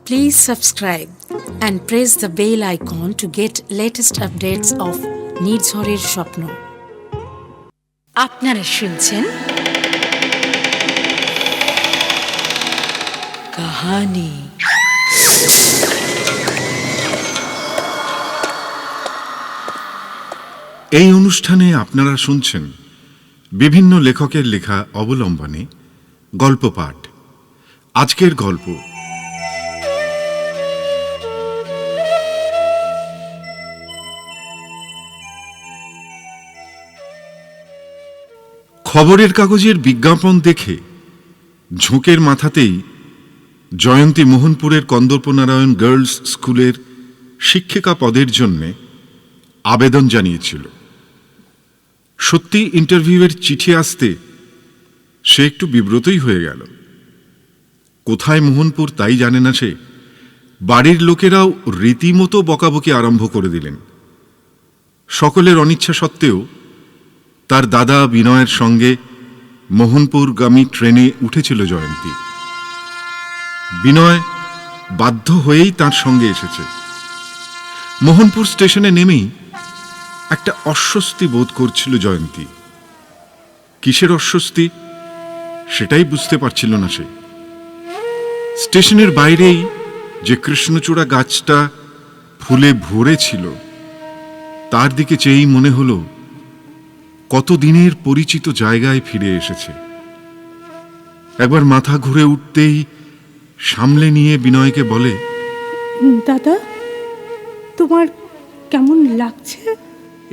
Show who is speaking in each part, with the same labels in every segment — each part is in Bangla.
Speaker 1: Please subscribe and press the bell icon to get latest updates of নির্ঝরের স্বপ্ন। আপনারা শুনছেন কাহানি।
Speaker 2: এই অনুষ্ঠানে আপনারা শুনছেন বিভিন্ন লেখকের লেখা অবলম্বনে গল্প পাঠ। আজকের গল্প খবরের কাগজের বিজ্ঞাপন দেখে ঝোঁকের মাথাতেই জয়ন্তী মোহনপুরের কন্দর্পনারায়ণ গার্লস স্কুলের শিক্ষিকা পদের জন্যে আবেদন জানিয়েছিল। সত্যি ইন্টারভিউয়ের চিঠি আসতে সে একটু বিব্রতই হয়ে গেল। কোথায় মোহনপুর তাই জানে না সে। বাড়ির লোকেরাও রীতিমতো বকাবকি আরম্ভ করে দিলেন। সকলের অনিচ্ছা সত্ত্বেও তার দাদা বিনয়ের সঙ্গে মোহনপুরগামী ট্রেনে উঠেছিল জয়ন্তী। বিনয় বাধ্য হয়েই তার সঙ্গে এসেছে। মোহনপুর স্টেশনে নেমেই একটা অস্বস্তি বোধ করছিল জয়ন্তী। কিসের অস্বস্তি সেটাই বুঝতে পারছিল না সে। স্টেশনের বাইরেই যে কৃষ্ণচূড়া গাছটা ফুলে ভরে ছিল তার দিকে চেয়েই মনে হলো কতদিনের পরিচিত জায়গায় ফিরে এসেছে। একবার মাথা ঘুরে উঠতেই সামলে নিয়ে বিনয়কে বলে,
Speaker 3: দাদা, তোমার কেমন লাগছে?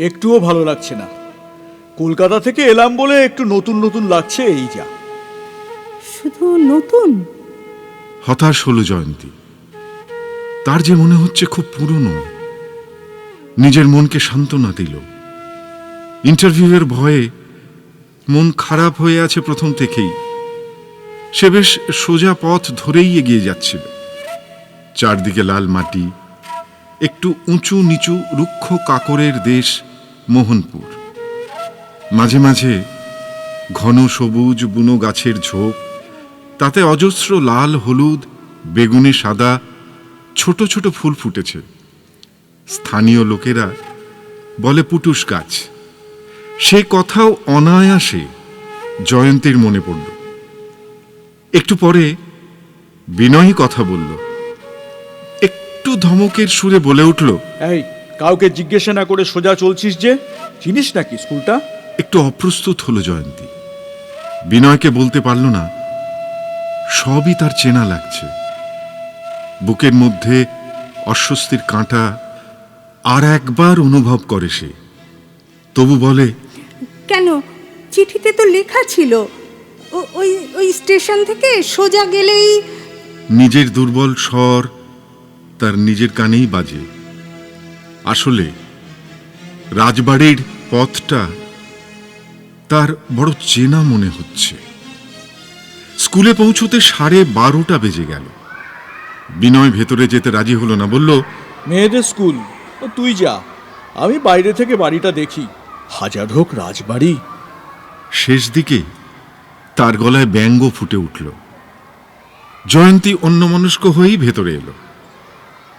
Speaker 4: একটুও ভালো লাগছে না। কলকাতা থেকে এলাম বলে একটু নতুন নতুন লাগছে, এই যা।
Speaker 3: শুধু নতুন?
Speaker 2: হতাশ হলো জয়ন্তী। তার যে মনে হচ্ছে খুব পুরনো। নিজের মনকে সান্ত্বনা দিল। ইন্টারভিউয়ের ভয়ে মন খারাপ হয়ে আছে প্রথম থেকেই। সে বেশ সোজা পথ ধরেই এগিয়ে যাচ্ছিল। চারদিকে লাল মাটি, একটু উঁচু নিচু রুক্ষ কাকরের দেশ মোহনপুর। মাঝে মাঝে ঘন সবুজ বুনো গাছের ঝোপ, তাতে অজস্র লাল হলুদ বেগুনি সাদা ছোট ছোট ফুল ফুটেছে। স্থানীয় লোকেরা বলে পুটুস গাছ। সে কথাও অনায়াসে জয়ন্তীর মনে পড়ল। একটু পরে বিনয়ই কথা বলল। একটু ধমকের সুরে বলে উঠল,
Speaker 4: এই, কাউকে জিজ্ঞাসা না করে সোজা চলছিস যে? চিনিস নাকি স্কুলটা?
Speaker 2: একটু অপ্রস্তুত হলো জয়ন্তী। বিনয়কে বলতে পারল না সবই তার চেনা লাগছে। বুকের মধ্যে অস্বস্তির কাঁটা আর একবার অনুভব করে সে। তবু বলে,
Speaker 3: কেন? চিঠিতে তো লেখা ছিল ওই ওই স্টেশন থেকে সোজা গেলেই।
Speaker 2: নিজের দুর্বল স্বর তার নিজের কানেই বাজে। আসলে রাজবাড়ির পথটা তার বড় চেনা মনে হচ্ছে। স্কুলে পৌঁছতে 12:30 বেজে গেল। বিনয় ভেতরে যেতে রাজি হলো না, বলল,
Speaker 4: মেয়েদের স্কুল, তুই যা, আমি বাইরে থেকে বাড়িটা দেখি। হাজার হোক রাজবাড়ি।
Speaker 2: শেষ দিকে তার গলায় ব্যঙ্গ ফুটে উঠল। জয়ন্তী অন্যমনস্ক হয়েই ভেতরে এলো।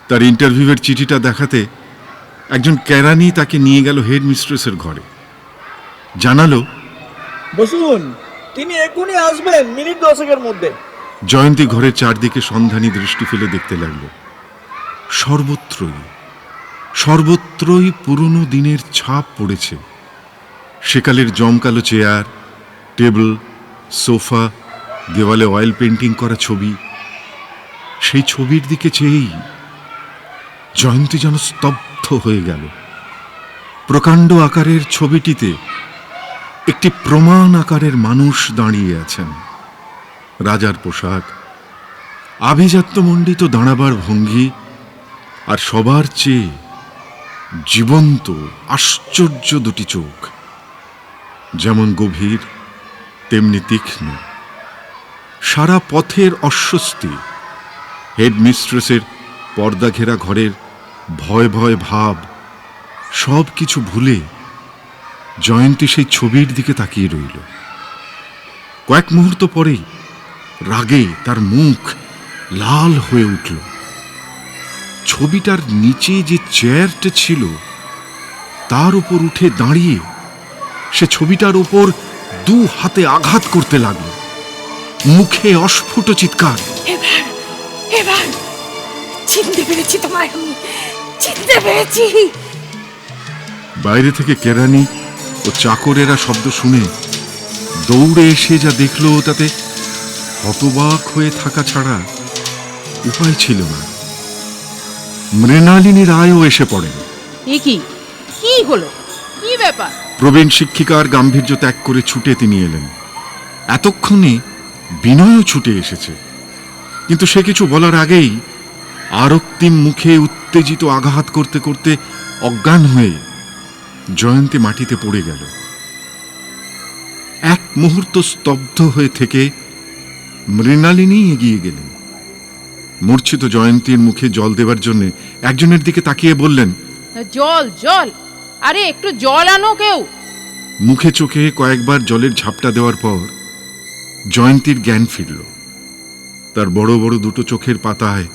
Speaker 2: তার ইন্টারভিউয়ের চিঠিটা দেখাতে একজন কেরানি তাকে নিয়ে গেল হেডমিস্ট্রেসের ঘরে। জানালো,
Speaker 4: বসুন, তিনি এক্ষুনি আসবেন মিনিট 10-এর মধ্যে।
Speaker 2: জয়ন্তী ঘরের চারদিকে সন্ধানী দৃষ্টি ফেলে দেখতে লাগলো। সর্বত্রই পুরনো দিনের ছাপ পড়েছে। সেকালের জমকালো চেয়ার, টেবিল, সোফা, দেওয়ালে অয়েল পেন্টিং করা ছবি। সেই ছবির দিকে চেয়েই জয়ন্তী যেন স্তব্ধ হয়ে গেল। প্রকাণ্ড আকারের ছবিটিতে একটি প্রমাণ আকারের মানুষ দাঁড়িয়ে আছেন। রাজার পোশাক, আভিজাত্যমণ্ডিত দাঁড়াবার ভঙ্গি, আর সবার চেয়ে জীবন্ত আশ্চর্য দুটি চোখ, যেমন গভীর তেমনি তীক্ষ্ণ। সারা পথের অস্বস্তি, হেডমিস্ট্রেসের পর্দা ঘেরা ঘরের ভয় ভয় ভাব সব কিছু ভুলে জয়ন্তী সেই ছবির দিকে তাকিয়ে রইল। কয়েক মুহূর্ত পরেই রাগে তার মুখ লাল হয়ে উঠল। ছবিটার নিচে যে চেয়ারটা ছিল তার উপর উঠে দাঁড়িয়ে সে ছবিটার উপর দু হাতে আঘাত করতে লাগল, মুখে অস্ফুট চিৎকার।
Speaker 3: এবার এবার চিনতে পেরেছি তোমায়, আমি চিনতে পেরেছি।
Speaker 2: বাইরে থেকে কেরানি ও চাকরেরা শব্দ শুনে দৌড়ে এসে যা দেখল তাতে হতবাক হয়ে থাকা ছাড়া উপায় ছিল না। মৃণালিনী রায়ও এসে পড়েন।
Speaker 5: এ কি হলো, কি ব্যাপার?
Speaker 2: প্রবীণ শিক্ষিকার গাম্ভীর্য ত্যাগ করে ছুটে তিনি এলেন। এতক্ষণে বিনয়ও ছুটে এসেছে, কিন্তু সে কিছু বলার আগেই আরক্তিম মুখে উত্তেজিত আঘাত করতে করতে অজ্ঞান হয়ে জয়ন্তী মাটিতে পড়ে গেল। এক মুহূর্ত স্তব্ধ হয়ে থেকে মৃণালিনী এগিয়ে গেলেন। মূর্ছিত জয়ন্তীর মুখে জল দেবার জন্য একজনের দিকে তাকিয়ে বললেন,
Speaker 5: জল জল, আরে একটু জল আনো কেউ।
Speaker 2: মুখে চোখে কয়েকবার জলের ঝাপটা দেওয়ার পর জয়ন্তীর জ্ঞান ফিরল। তার বড় বড় দুটো চোখের পাতায়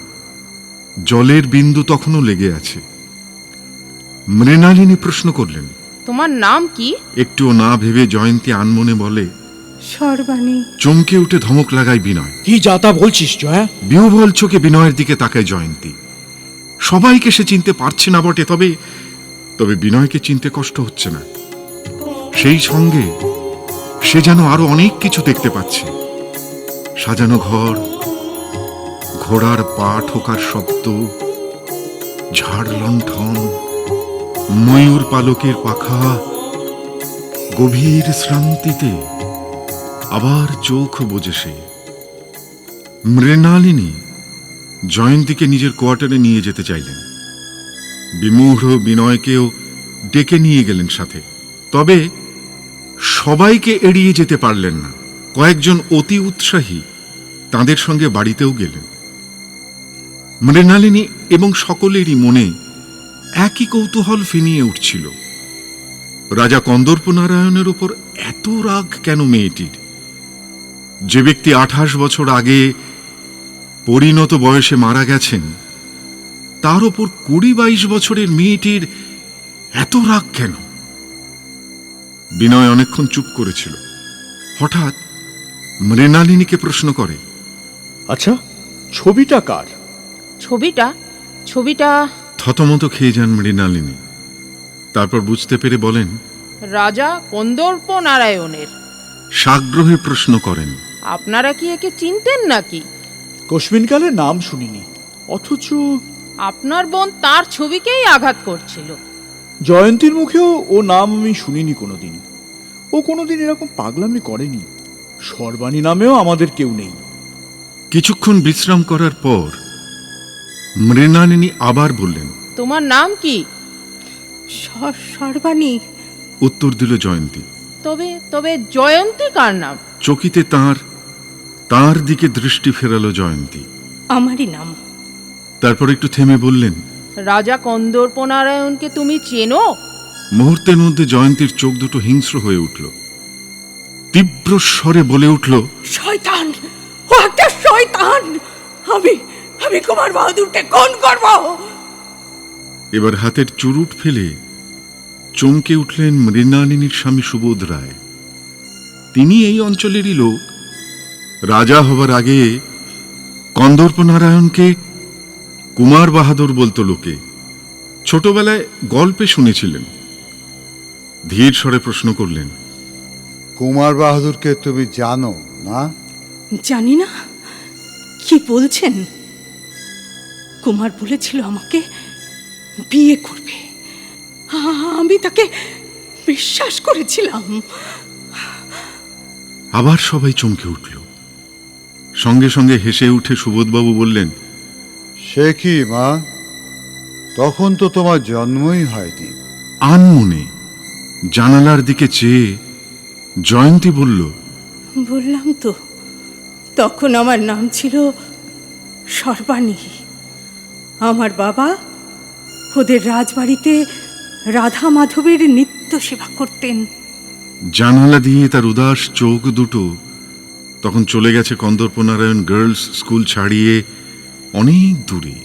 Speaker 2: জলের বিন্দু তখনও লেগে আছে। মৃণালিনী প্রশ্ন করলেন,
Speaker 5: তোমার নাম কি?
Speaker 2: একটুও না ভেবে জয়ন্তী আনমনে বলে,
Speaker 3: সর্বাণী।
Speaker 2: চমকে উঠে ধমক লাগায় বিনয়।
Speaker 4: কি যাতা বলছিস জয়া?
Speaker 2: বিহ্বল চোখে বিনয়ের দিকে তাকায় জয়ন্তী। সবাইকে সে চিনতে পারছে না বটে, তবে বিনয়কে চিনতে কষ্ট হচ্ছে না। সেই সঙ্গে সে যেন আরো অনেক কিছু দেখতে পাচ্ছে। সাজানো ঘর, ঘোড়ার পা ঠোকার শব্দ, ঝাড় লণ্ঠন, ময়ূর পালকের পাখা। গভীর শ্রান্তিতে আবার চোখ বোঝে সে। মৃণালিনী জয়ন্তীকে নিজের কোয়ার্টারে নিয়ে যেতে চাইলেন। বিমূঢ় বিনয়কেও ডেকে নিয়ে গেলেন সাথে, তবে সবাইকে এড়িয়ে যেতে পারলেন না। কয়েকজন অতি উৎসাহী তাঁদের সঙ্গে বাড়িতেও গেলেন। মৃণালিনী এবং সকলেরই মনে একই কৌতূহল ফিনিয়ে উঠছিল। রাজা কন্দর্প নারায়ণের উপর এত রাগ কেন মেয়েটির? যে ব্যক্তি 28 বছর আগে পরিণত বয়সে মারা গেছেন, তার ওপর 20-22 বছরের মেয়েটির এত রাগ কেন? বিনয় অনেকক্ষণ চুপ করেছিল। হঠাৎ মৃণালিনীকে প্রশ্ন করে,
Speaker 4: আচ্ছা, ছবিটা কার?
Speaker 5: ছবিটা
Speaker 2: থতমত খেয়ে যান মৃণালিনী। তারপর বুঝতে পেরে বলেন,
Speaker 5: রাজা কন্দর্প নারায়ণের।
Speaker 2: সাগ্রহে প্রশ্ন করেন,
Speaker 5: আপনারা কি একে চিনতেন নাকি?
Speaker 4: কস্মিনকালে নাম শুনিনি, অথচ
Speaker 5: আপনার বোন তার ছবিকেই আঘাত করছিল।
Speaker 4: জয়ন্তীর মুখেও ও নাম আমি শুনিনি কোনোদিন। ও কোনোদিন এরকম পাগলামি করেনি। সর্বাণী নামেও আমাদের কেউ নেই।
Speaker 2: কিছুক্ষণ বিশ্রাম করার পর মৃণালিনী আবার বললেন,
Speaker 5: তোমার নাম কি?
Speaker 3: সর্বাণী।
Speaker 2: উত্তর দিল জয়ন্তী।
Speaker 5: তবে জয়ন্তী কার নাম?
Speaker 2: চকিতে তার দিকে দৃষ্টি ফেরালো জয়ন্তী।
Speaker 3: আমারই নাম।
Speaker 2: তারপর একটু থেমে বললেন,
Speaker 5: রাজা কন্দর্প নারায়ণকে তুমি চেনো?
Speaker 2: মুহূর্তের মধ্যে জয়ন্তীর চোখ দুটো হিংস্র হয়ে উঠল। তীব্র স্বরে বলে উঠল,
Speaker 3: শয়তান, ও একটা শয়তান। আমি কুমার বাহাদুরকে খুন করব।
Speaker 2: এবার হাতের চুরুট ফেলে চমকে উঠলেন মৃণালিনীর স্বামী সুবোধ রায়। তিনি এই অঞ্চলেরই লোক। রাজা হবার আগে কন্দর্প নারায়ণকে কুমার বাহাদুর বলতো লোকে। ছোটবেলায় গল্পে শুনেছিলেন। ধীর স্বরে প্রশ্ন করলেন,
Speaker 6: কুমার বাহাদুরকে তুমি জানো না?
Speaker 3: জানি না। কি বলছেন? কুমার বলেছিল আমাকে বিয়ে করবে। আমি তাকে বিশ্বাস করেছিলাম।
Speaker 2: আবার সবাই চমকে উঠল। সঙ্গে সঙ্গে হেসে উঠে সুবোধবাবু বললেন,
Speaker 6: সে কি মা, তখন তো তোমার জন্মই হয়নি।
Speaker 2: আনমনে জানালার দিকে চেয়ে জয়ন্তী বলল,
Speaker 3: বললাম তো, তখন আমার নাম ছিল সর্বাণী। আমার বাবা ওদের রাজবাড়িতে রাধা মাধবের নিত্য সেবা করতেন।
Speaker 2: জানালা দিয়ে তার উদাস চোখ দুটো তখন চলে গেছে কন্দর্প নারায়ণ গার্লস স্কুল ছাড়িয়ে অনেক দূরে।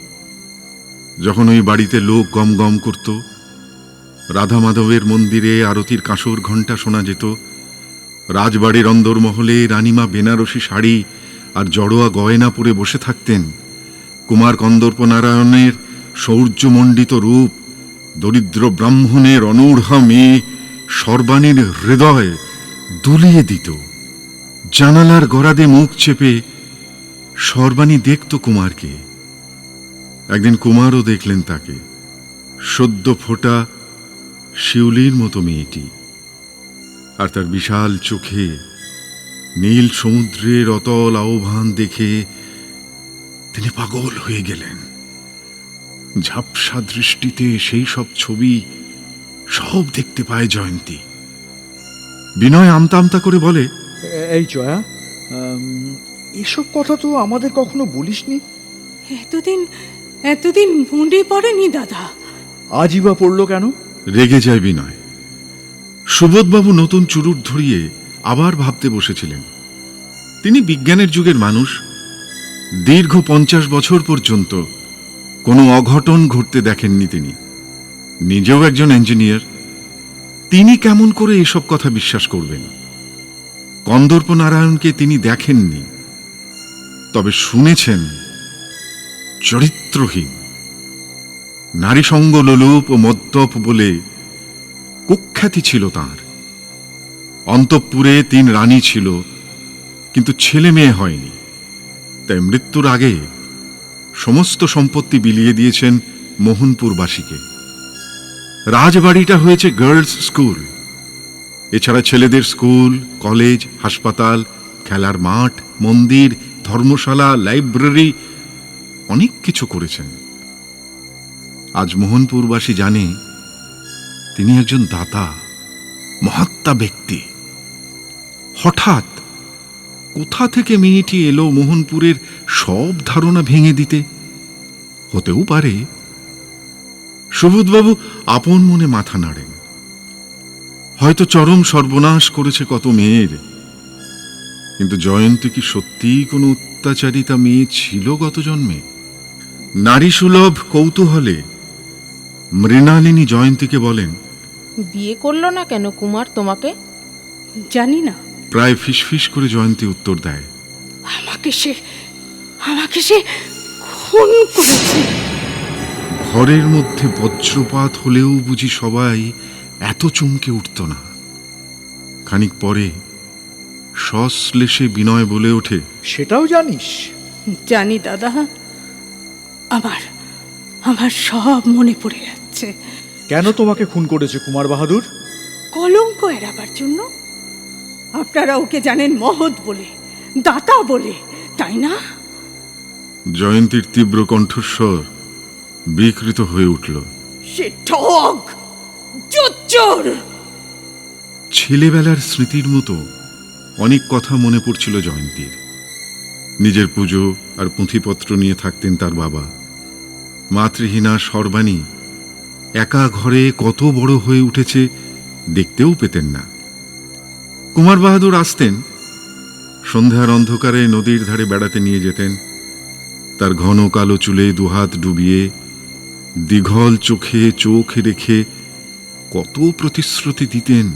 Speaker 2: যখন ওই বাড়িতে লোক গম গম করত, রাধা মাধবের মন্দিরে আরতির কাঁসর ঘণ্টা শোনা যেত, রাজবাড়ির অন্দরমহলে রানীমা বেনারসি শাড়ি আর জড়োয়া গয়না পরে বসে থাকতেন, কুমার কন্দর্প নারায়ণের শৌর্যমণ্ডিত রূপ দরিদ্র ব্রাহ্মণের অনূঢ়া মেয়ে সর্বাণীর হৃদয় দুলিয়ে দিত। জানালার গরাদে মুখ চেপে সর্বাণী দেখত কুমারকে। একদিন কুমারও দেখলেন তাকে, সদ্য ফোটা শিউলির মতো মেয়েটি, আর তার বিশাল চোখে নীল সমুদ্রের অতল আহ্বান দেখে তিনি পাগল হয়ে গেলেন। ঝাপসা দৃষ্টিতে সেই সব ছবি সব দেখতে পায় জয়ন্তী। বিনয় আমতা আমতা করে বলে,
Speaker 4: এই জয়া, এসব কথা তো আমাদের কখনো বলিসনি।
Speaker 3: এতদিন মনে পড়েনি দাদা।
Speaker 4: আজই বা পড়লো কেন?
Speaker 2: রেগে যায় বিনয়। সুবোধবাবু নতুন চুরুট ধরিয়ে আবার ভাবতে বসেছিলেন। তিনি বিজ্ঞানের যুগের মানুষ, দীর্ঘ 50 বছর পর্যন্ত কোনো অঘটন ঘটতে দেখেননি তিনি। নিজেও একজন ইঞ্জিনিয়ার, তিনি কেমন করে এসব কথা বিশ্বাস করবেন? কন্দর্প নারায়ণকে তিনি দেখেননি, তবে শুনেছেন চরিত্রহীন, নারীসঙ্গ লোলুপ ও মদ্যপ বলে কুখ্যাতি ছিল তাঁর। অন্তঃপুরে 3 রানী ছিল, কিন্তু ছেলে মেয়ে হয়নি, তাই মৃত্যুর আগে সমস্ত সম্পত্তি বিলিয়ে দিয়েছেন মোহনপুরবাসীকে। রাজবাড়িটা হয়েছে গার্লস স্কুল, এছাড়া ছেলেদের স্কুল, কলেজ, হাসপাতাল, খেলার মাঠ, মন্দির, ধর্মশালা, লাইব্রেরি, অনেক কিছু করেছেন। আজ মোহনপুরবাসী জানে তিনি একজন দাতা, মহাত্মা ব্যক্তি। হঠাৎ কোথা থেকে মেয়েটি এলো মোহনপুরের সব ধারণা ভেঙে দিতে? হতেও পারে। সুবোধবাবু আপন মনে মাথা নাড়েন। হয়তো চরম সর্বনাশ করেছে কত মেয়ের, কিন্তু জয়ন্তী কি সত্যিই কোনো অত্যাচারিতা মেয়ে ছিল গত জন্মে? নারী সুলভ কৌতূহলে মৃণালিনী জয়ন্তীকে বলেন,
Speaker 5: বিয়ে করলো না কেন কুমার তোমাকে?
Speaker 3: জানি না।
Speaker 2: প্রায় ফিসফিস করে জয়ন্তী উত্তর দেয়,
Speaker 3: আমাকে সে খুন করেছে।
Speaker 2: ঘরের মধ্যে বজ্রপাত হলেও বুঝি সবাই এত চমকে উঠত না। খানিক পরে সশ্লেষে বিনয় বলে ওঠে,
Speaker 4: সেটাও জানিস?
Speaker 3: জানি দাদা, আমার সব মনে পড়ে যাচ্ছে।
Speaker 4: কেন তোমাকে খুন করেছে কুমার বাহাদুর?
Speaker 3: কলঙ্ক এড়াবার জন্য। আপনারা ওকে জানেন মহৎ বলে, দাতা বলে, তাই না?
Speaker 2: জয়ন্তীর তীব্র কণ্ঠস্বর বিকৃত হয়ে উঠল।
Speaker 3: সে ঠগ, জোচ্চোর।
Speaker 2: ছেলেবেলার স্মৃতির মতো অনেক কথা মনে পড়ছিল জয়ন্তীর। নিজের পুজো আর পুঁথিপত্র নিয়ে থাকতেন তার বাবা। মাতৃহীনা সর্বাণী একা ঘরে কত বড় হয়ে উঠেছে দেখতেও পেতেন না। কুমার বাহাদুর আসতেন, সন্ধ্যার অন্ধকারে নদীর ধারে বেড়াতে নিয়ে যেতেন। তার ঘন কালো চুলে দুহাত ডুবিয়ে দীঘল চোখে চোখ রেখে কত প্রতিশ্রুতি দিতেন।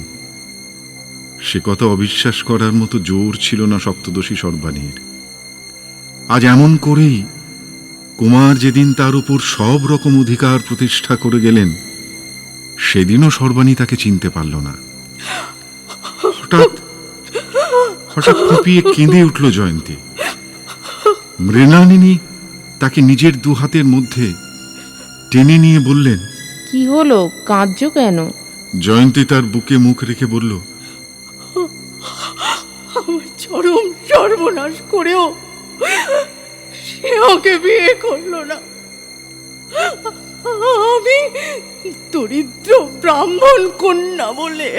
Speaker 2: সে কথা অবিশ্বাস করার মতো জোর ছিল না সপ্তদশী সর্বাণীর। আজ এমন করেই কুমার যেদিন তার উপর সব রকম অধিকার প্রতিষ্ঠা করে গেলেন, সেদিনও সর্বাণী তাকে চিনতে পারল না। হঠাৎ ফুঁপিয়ে কেঁদে উঠল জয়ন্তী। মৃণালিনী তাকে নিজের 2 হাতের মধ্যে টেনে নিয়ে বললেন,
Speaker 5: কি হলো, কাঁদছো কেন?
Speaker 2: জয়ন্তী তার বুকে মুখ রেখে বলল,
Speaker 3: আমার চরম সর্বনাশ করেও সে ওকে বিয়ে করলো না। আমি দরিদ্র ব্রাহ্মণ কন্যা বলে।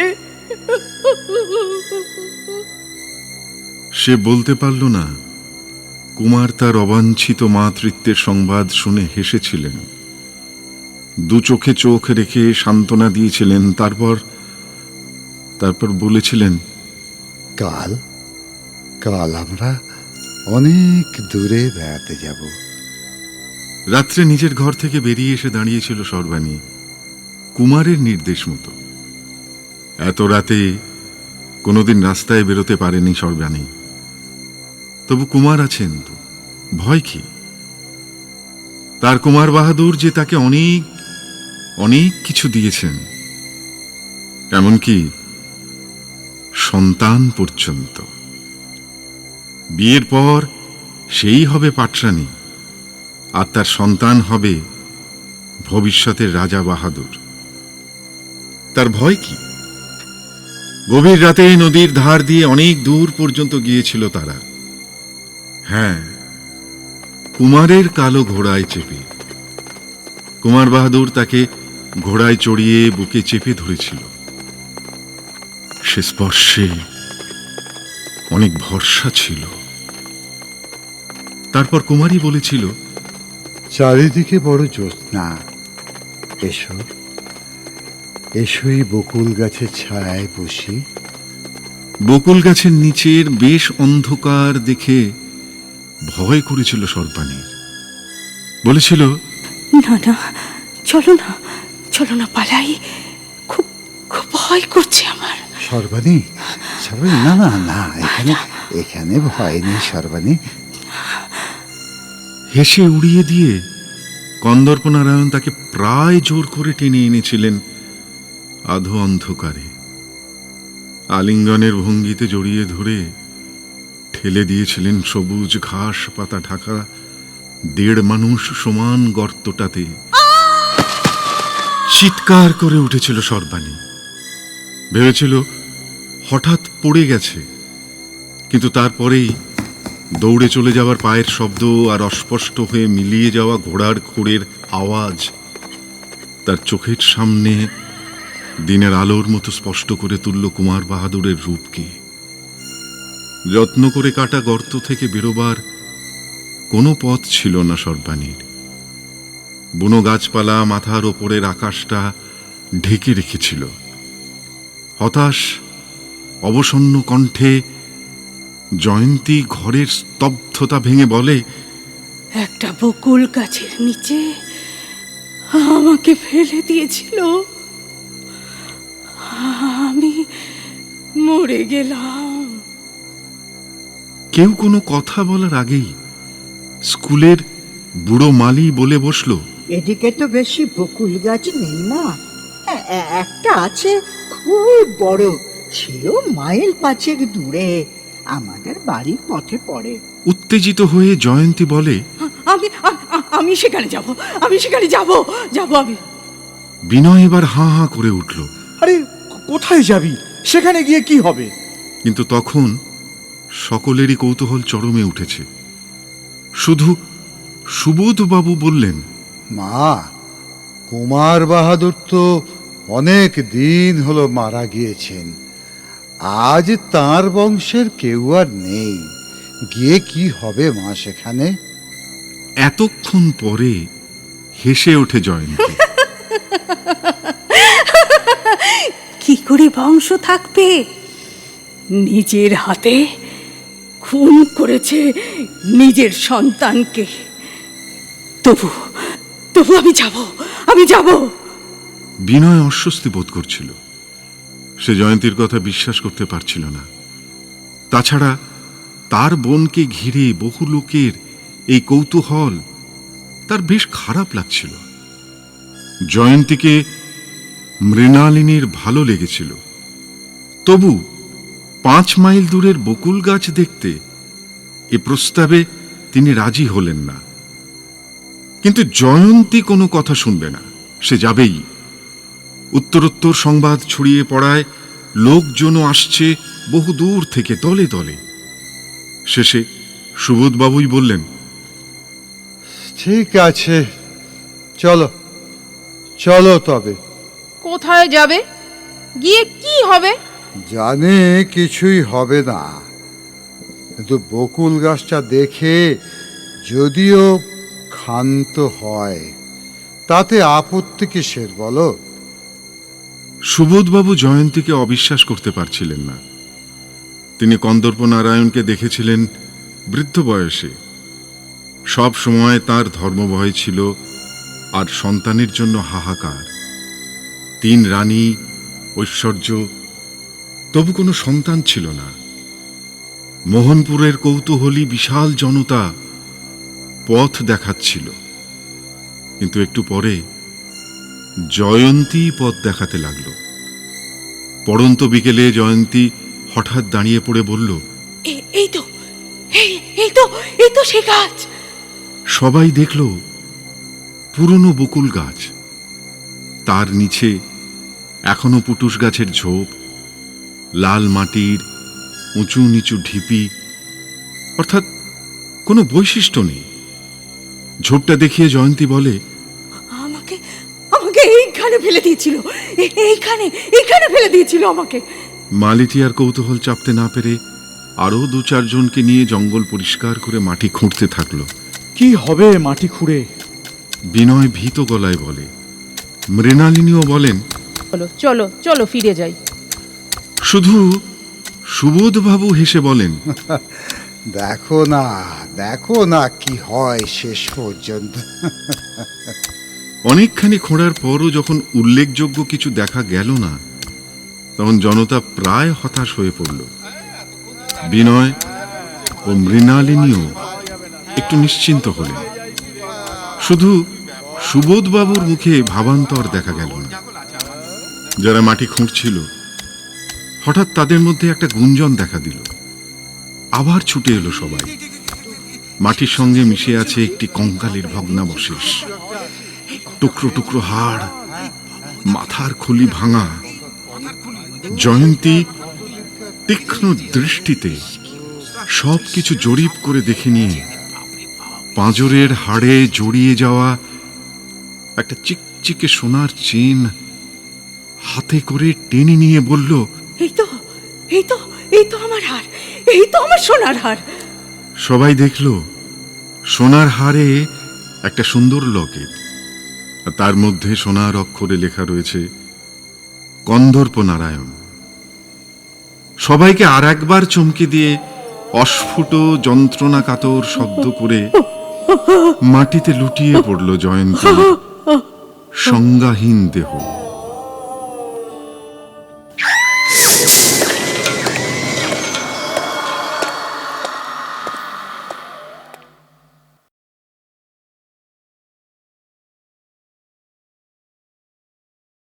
Speaker 2: সে বলতে পারল না কুমার তার অবাঞ্ছিত মাতৃত্বের সংবাদ শুনে হেসেছিলেন, 2 চোখে চোখ রেখে সান্ত্বনা দিয়েছিলেন, তারপর বলেছিলেন,
Speaker 6: কাল কাল আমরা অনেক দূরে বেড়াতে যাব।
Speaker 2: রাত্রে নিজের ঘর থেকে বেরিয়ে এসে দাঁড়িয়েছিল সর্বাণী কুমারের নির্দেশ মতো। এত রাতে কোনোদিন রাস্তায় বেরোতে পারেনি সর্বাণী। তবু কুমার আছেন তো, ভয় কি? তার কুমার বাহাদুর যে তাকে অনেক অনেক কিছু দিয়েছেন, এমনকি সন্তান পর্যন্ত। বিয়ের পর সেই হবে পাটরানী, আর তার সন্তান হবে ভবিষ্যতের রাজা বাহাদুর। তার ভয় কি? গভীর রাতে নদীর ধার দিয়ে অনেক দূর পর্যন্ত গিয়েছিল তারা। হ্যাঁ, কুমারের কালো ঘোড়ায় চেপে। কুমার বাহাদুর তাকে ঘোড়ায় চড়িয়ে বুকে চেপে ধরেছিল। সে স্পর্শে অনেক ভরসা ছিল। তারপর কুমারী বলেছিল,
Speaker 6: চারিদিকে বড় জ্যোৎস্না, এসো এসোই বকুল গাছের ছায়ায় বসি।
Speaker 2: বকুল গাছের নিচের বেশ অন্ধকার দেখে ভয় করেছিল সর্বাণীর। বলেছিল,
Speaker 3: না না, চলো না, চলো না, পালাই, খুব খুব ভয় করছে আমার।
Speaker 6: সর্বাণী, সর্বাণী, না না না, এখানে এখানে ভয় নেই সর্বাণী।
Speaker 2: হেসে উড়িয়ে দিয়ে কন্দর্পনারায়ণ তাকে প্রায় জোর করে টেনে এনেছিলেন আধো অন্ধকারে। আলিঙ্গনের ভঙ্গিতে জড়িয়ে ধরে ঠেলে দিয়েছিলেন সবুজ ঘাস পাতা ঢাকা 1.5 মানুষ সমান গর্তটাতে। চিৎকার করে উঠেছিল সর্বাণী। ভেবেছিল হঠাৎ পড়ে গেছে, কিন্তু তারপরেই দৌড়ে চলে যাওয়ার পায়ের শব্দ আর অস্পষ্ট হয়ে মিলিয়ে যাওয়া ঘোড়ার খুঁড়ের আওয়াজ তার চোখের সামনে দিনের আলোর মতো স্পষ্ট করে তুলল কুমার বাহাদুরের রূপকে। যত্ন করে কাটা গর্ত থেকে বেরোবার কোনো পথ ছিল না সর্বাণীর। বুনো গাছপালা মাথার ওপরের আকাশটা ঢেকে রেখেছিল। হতাশ অবসন্ন কণ্ঠে জয়ন্তী ঘরের স্তব্ধতা ভেঙে বলে,
Speaker 3: একটা বকুল গাছের নিচে আমাকে ফেলে দিয়েছিল, আমি মরে গেলাম।
Speaker 2: কেউ কোনো কথা বলার আগেই স্কুলের বুড়ো মালি বলে বসলো,
Speaker 7: এদিকে তো বেশি বকুল গাছ নেই না, একটা আছে খুব বড়, ছিল মাইল 5 দূরে, আমাদের বাড়ির পথে পড়ে।
Speaker 2: উত্তেজিত হয়ে জয়ন্তী বলে,
Speaker 3: আমি সেখানে যাব, আমি সেখানে যাব, আমি।
Speaker 2: বিনয় এবার হাঁ হাঁ করে উঠল।
Speaker 4: আরে কোথায় যাবি? সেখানে গিয়ে কি হবে?
Speaker 2: কিন্তু তখন সকলেরই কৌতূহল চরমে উঠেছে। শুধু সুবোধবাবু বললেন,
Speaker 6: মা, কুমার বাহাদুর তো অনেক দিন হলো মারা গিয়েছেন। আজ তার বংশের কেউ আর নেই, গিয়ে কি হবে মা সেখানে?
Speaker 2: এতক্ষণ পরে হেসে ওঠে জয়ন্তী।
Speaker 3: কি করে বংশ থাকবে? নিজের হাতে খুন করেছে নিজের সন্তানকে। তবু তবু আমি যাব।
Speaker 2: বিনয় অস্বস্তি বোধ করছিল। সে জয়ন্তীর কথা বিশ্বাস করতে পারছিল না। তাছাড়া তার বোনকে ঘিরে বহু লোকের এই কৌতূহল তার বেশ খারাপ লাগছিল। জয়ন্তীকে মৃণালিনীর ভালো লেগেছিল, তবু 5 মাইল দূরের বকুল গাছ দেখতে এ প্রস্তাবে তিনি রাজি হলেন না। কিন্তু জয়ন্তী কোনো কথা শুনবে না, সে যাবেই। উত্তরোত্তর সংবাদ ছড়িয়ে পড়ায় লোকজনও আসছে বহু দূর থেকে দলে দলে। শেষে সুবোধবাবুই বললেন,
Speaker 6: ঠিক আছে, চলো চলো তবে।
Speaker 5: কোথায় যাবে? গিয়ে কি হবে?
Speaker 6: জানি কিছুই হবে না, কিন্তু বকুল গাছটা দেখে যদিও ক্ষান্ত হয় তাতে আপত্তি কিসের বলো?
Speaker 2: সুবোধবাবু জয়ন্তীকে অবিশ্বাস করতে পারছিলেন না। তিনি কন্দর্প নারায়ণকে দেখেছিলেন বৃদ্ধ বয়সে, সব সময় তার ধর্মভয় ছিল আর সন্তানের জন্য হাহাকার। 3 রানী, ঐশ্বর্য, তবু কোনো সন্তান ছিল না। মোহনপুরের কৌতূহলী বিশাল জনতা পথ দেখাচ্ছিল, কিন্তু একটু পরে জয়ন্তী পথ দেখাতে লাগলো। পড়ন্ত বিকেলে জয়ন্তী হঠাৎ দাঁড়িয়ে পড়ে বলল,
Speaker 1: এই তো সে গাছ।
Speaker 2: সবাই দেখল পুরনো বকুল গাছ, তার নিচে এখনো পুটুস গাছের ঝোপ, লাল মাটির উঁচু নিচু ঢিপি, অর্থাৎ কোনো বৈশিষ্ট্য নেই। ঝোপটা দেখিয়ে জয়ন্তী বলে,
Speaker 3: আমাকে এইখানে ফেলে দিয়েছিল, এইখানে ফেলে দিয়েছিল আমাকে।
Speaker 2: মালিতি আর কৌতূহল চাপতে না পেরে আরো 2-4 জনকে নিয়ে জঙ্গল পরিষ্কার করে মাটি খুঁড়তে থাকলো।
Speaker 4: কি হবে মাটি খুঁড়ে?
Speaker 2: বিনয় ভীত গলায় বলে। মৃণালিনীও বলেন,
Speaker 5: চলো চলো চলো ফিরে যাই।
Speaker 2: শুধু সুবোধবাবু হেসে বলেন,
Speaker 6: দেখো না কি হয় শেষ পর্যন্ত।
Speaker 2: অনেকখানি খোঁড়ার পরও যখন উল্লেখযোগ্য কিছু দেখা গেল না, তখন জনতা প্রায় হতাশ হয়ে পড়ল। বিনয় ও মৃণালিনীও একটু নিশ্চিন্ত হলেন। শুধু সুবোধবাবুর মুখে ভাবান্তর দেখা গেল না। যারা মাটি খুঁড়ছিল, হঠাৎ তাদের মধ্যে একটা গুঞ্জন দেখা দিল। আবার ছুটে এলো সবাই। মাটির সঙ্গে মিশে আছে একটি কঙ্কালের ভগ্নাবশেষ, টুকরো টুকরো হাড়, মাথার খুলি ভাঙা। জয়ন্তী তীক্ষ্ণ দৃষ্টিতে সবকিছু জরিপ করে দেখে নিয়ে পাঁজরের হাড়ে জড়িয়ে যাওয়া একটা চিকচিকে সোনার চেন হাতে করে টেনে নিয়ে বলল,
Speaker 3: এই তো আমার হার, এই তো আমার সোনার হার।
Speaker 2: সবাই দেখল সোনার হারে একটা সুন্দর লকেট, আর তার মধ্যে সোনার অক্ষরে লেখা রয়েছে কন্দর্প নারায়ণ। সবাইকে আর একবার চমকে দিয়ে অস্ফুট যন্ত্রণা কাতর শব্দ করে মাটিতে লুটিয়ে পড়ল জয়ন্তী সংজ্ঞাহীন দেহ।